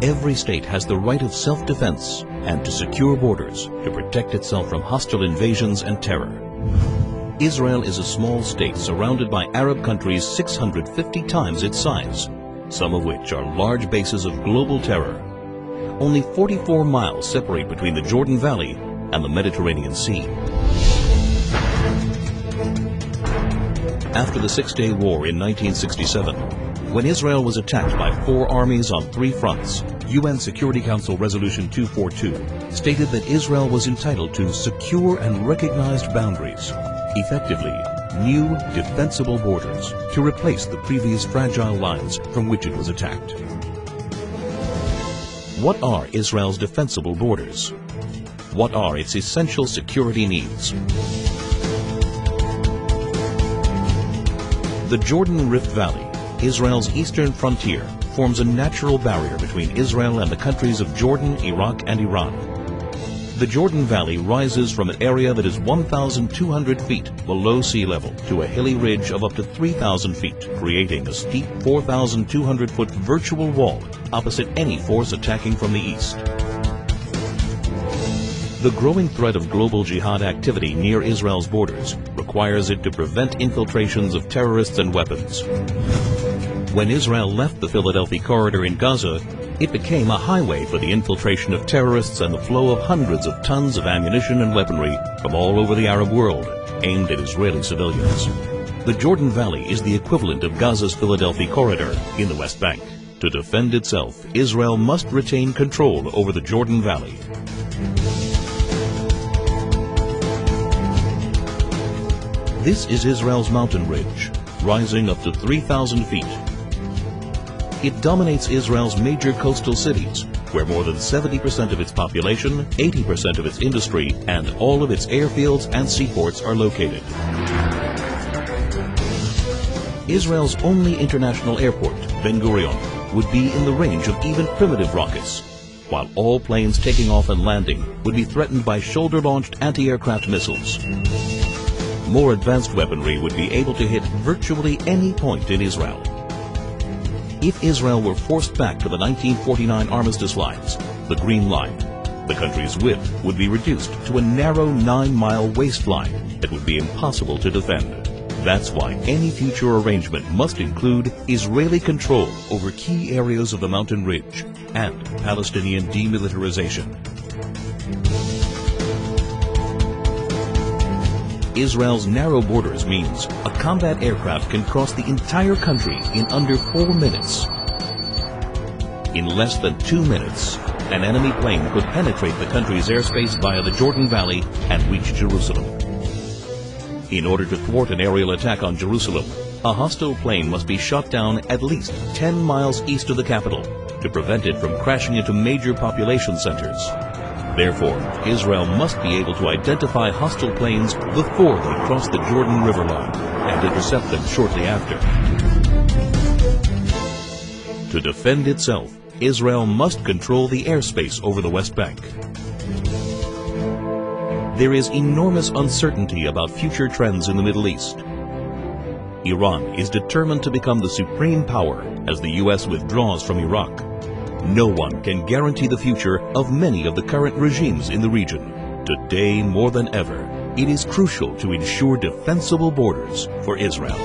Every state has the right of self-defense and to secure borders to protect itself from hostile invasions and terror. Israel is a small state surrounded by Arab countries 650 times its size, some of which are large bases of global terror. Only 44 miles separate between the Jordan Valley and the Mediterranean Sea. After the Six-Day War in 1967, when Israel was attacked by 4 armies on 3 fronts, UN Security Council Resolution 242 stated that Israel was entitled to secure and recognized boundaries, effectively new defensible borders, to replace the previous fragile lines from which it was attacked. What are Israel's defensible borders? What are its essential security needs? The Jordan Rift Valley, Israel's eastern frontier, forms a natural barrier between Israel and the countries of Jordan, Iraq, and Iran. The Jordan Valley rises from an area that is 1,200 feet below sea level to a hilly ridge of up to 3,000 feet, creating a steep 4,200-foot virtual wall opposite any force attacking from the east. The growing threat of global jihad activity near Israel's borders requires it to prevent infiltrations of terrorists and weapons. When Israel left the Philadelphia corridor in Gaza, it became a highway for the infiltration of terrorists and the flow of hundreds of tons of ammunition and weaponry from all over the Arab world, aimed at Israeli civilians. The Jordan Valley is the equivalent of Gaza's Philadelphia corridor in the West Bank. To defend itself, Israel must retain control over the Jordan Valley. This is Israel's mountain ridge, rising up to 3,000 feet. It dominates Israel's major coastal cities, where more than 70% of its population, 80% of its industry, and all of its airfields and seaports are located. Israel's only international airport, Ben Gurion, would be in the range of even primitive rockets, while all planes taking off and landing would be threatened by shoulder-launched anti-aircraft missiles. More advanced weaponry would be able to hit virtually any point in Israel. If Israel were forced back to the 1949 armistice lines, the Green Line, the country's width would be reduced to a narrow 9-mile waistline that would be impossible to defend. That's why any future arrangement must include Israeli control over key areas of the mountain ridge and Palestinian demilitarization. Israel's narrow borders means a combat aircraft can cross the entire country in under 4 minutes. In less than 2 minutes, an enemy plane could penetrate the country's airspace via the Jordan Valley and reach Jerusalem. In order to thwart an aerial attack on Jerusalem, a hostile plane must be shot down at least 10 miles east of the capital to prevent it from crashing into major population centers. Therefore, Israel must be able to identify hostile planes before they cross the Jordan River line and intercept them shortly after. To defend itself, Israel must control the airspace over the West Bank. There is enormous uncertainty about future trends in the Middle East. Iran is determined to become the supreme power as the U.S. withdraws from Iraq. No one can guarantee the future of many of the current regimes in the region. Today, more than ever, it is crucial to ensure defensible borders for Israel.